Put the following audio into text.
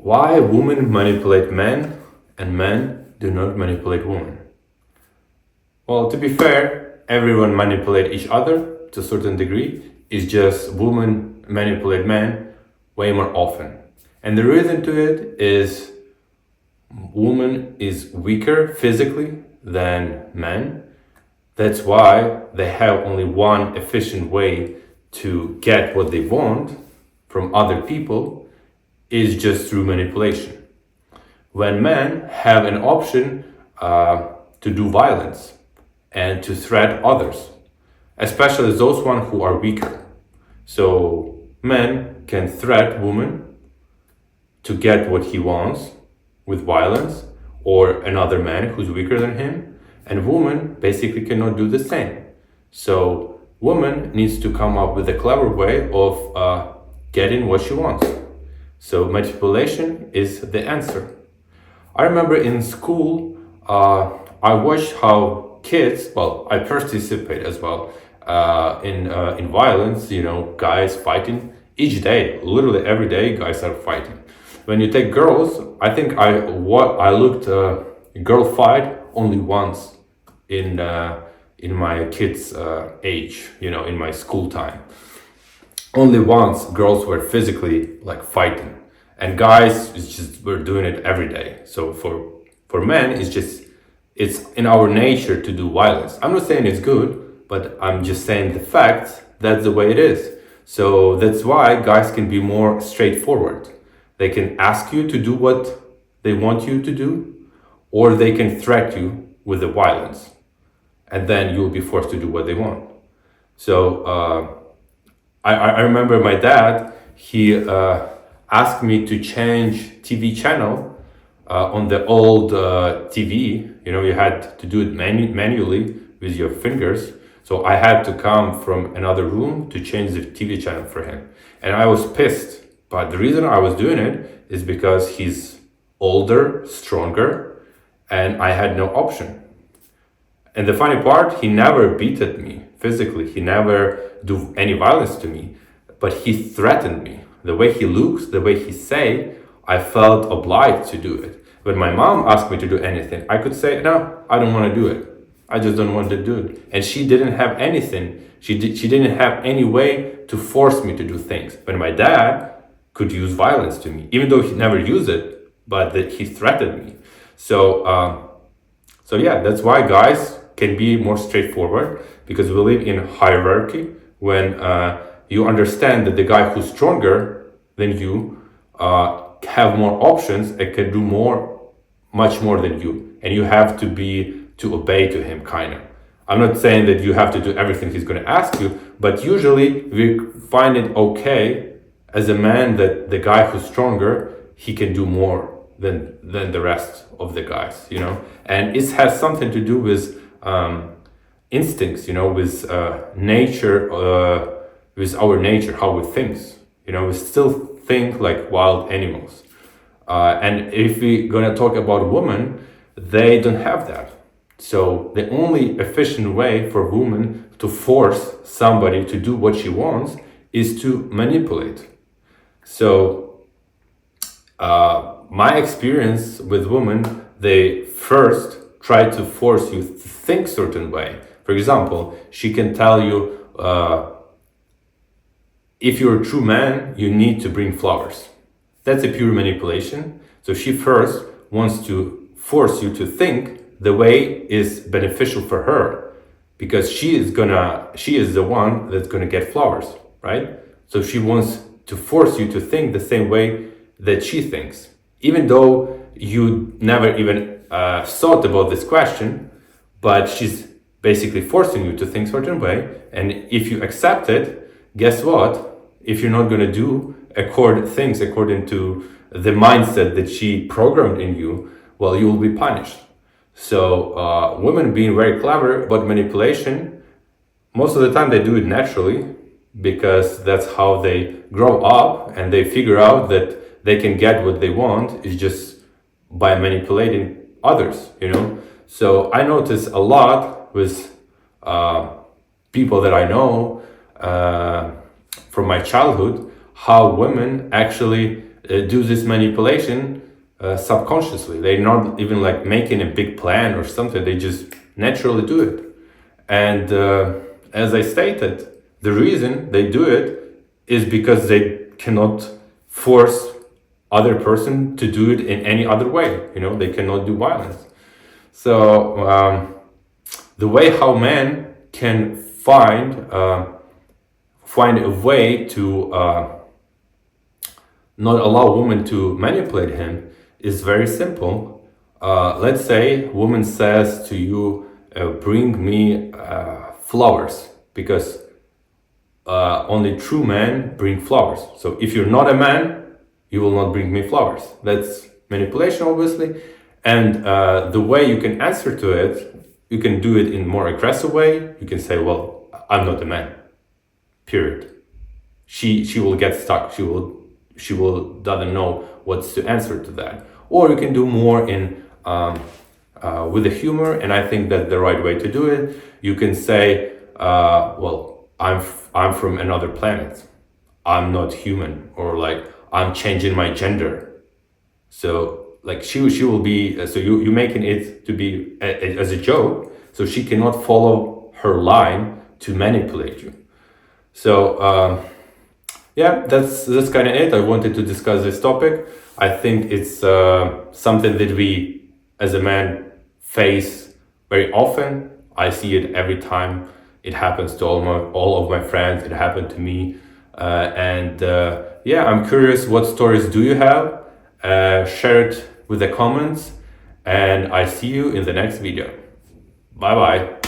Why women manipulate men and men do not manipulate women? Well, to be fair, everyone manipulate each other to a certain degree. It's just women manipulate men way more often. And the reason to it is woman is weaker physically than men. That's why they have only one efficient way to get what they want from other people is just through manipulation. When men have an option to do violence and to threat others, especially those ones who are weaker. So men can threat women to get what he wants with violence or another man who's weaker than him, and woman basically cannot do the same. So woman needs to come up with a clever way of getting what she wants. So manipulation is the answer. I remember in school, I watched how kids, well, I participate as well in violence, guys fighting each day, literally every day, guys are fighting. When you take girls, I think I looked a girl fight only once in my kids' age, in my school time. Only once girls were physically like fighting, and guys were doing it every day. So for men, it's in our nature to do violence. I'm not saying it's good, but I'm just saying the fact that's the way it is. So that's why guys can be more straightforward. They can ask you to do what they want you to do, or they can threat you with the violence, and then you'll be forced to do what they want. So I remember my dad, he asked me to change TV channel on the old TV. You had to do it manually with your fingers. So I had to come from another room to change the TV channel for him. And I was pissed. But the reason I was doing it is because he's older, stronger, and I had no option. And the funny part, he never beated me physically. He never do any violence to me, but he threatened me. The way he looks, the way he say, I felt obliged to do it. When my mom asked me to do anything, I could say, no, I don't want to do it. I just don't want to do it. And she didn't have anything. She didn't have any way to force me to do things. But my dad could use violence to me, even though he never used it, but that he threatened me. So yeah, that's why guys can be more straightforward, because we live in hierarchy. When you understand that the guy who's stronger than you have more options and can do much more than you, and you have to obey to him, kind of. I'm not saying that you have to do everything he's going to ask you, but usually we find it okay as a man that the guy who's stronger, he can do more than the rest of the guys, and it has something to do with instincts, with nature, with our nature, how we think. We still think like wild animals. And if we're gonna talk about women, they don't have that. So the only efficient way for women to force somebody to do what she wants is to manipulate. So my experience with women, they first try to force you to think certain way. For example, she can tell you, if you're a true man, you need to bring flowers. That's a pure manipulation. So she first wants to force you to think the way is beneficial for her, because she is the one that's gonna get flowers, right? So she wants to force you to think the same way that she thinks, even though you never even thought about this question, but she's basically forcing you to think a certain way. And if you accept it, guess what? If you're not gonna do things according to the mindset that she programmed in you, well, you will be punished. So women being very clever about manipulation, most of the time they do it naturally, because that's how they grow up, and they figure out that they can get what they want is just by manipulating others, So I notice a lot with people that I know from my childhood, how women actually do this manipulation subconsciously. They're not even like making a big plan or something. They just naturally do it. And as I stated, the reason they do it is because they cannot force other person to do it in any other way. You know, they cannot do violence. So the way how men can find a way to not allow women to manipulate him is very simple. Let's say woman says to you, bring me flowers, because only true men bring flowers. So if you're not a man, you will not bring me flowers. That's manipulation, obviously. And the way you can answer to it, you can do it in more aggressive way. You can say, well, I'm not a man, period. She will get stuck. She will doesn't know what's to answer to that. Or you can do more in with the humor, and I think that's the right way to do it. You can say, well, I'm from another planet. I'm not human, or like I'm changing my gender. So like she will be, so you making it to be as a joke, so she cannot follow her line to manipulate you. So yeah, that's kind of it. I wanted to discuss this topic. I think it's something that we as a man face very often. I see it every time. It happens to all of my friends. It happened to me. And yeah, I'm curious, what stories do you have? Share it with the comments, and I see you in the next video. Bye bye.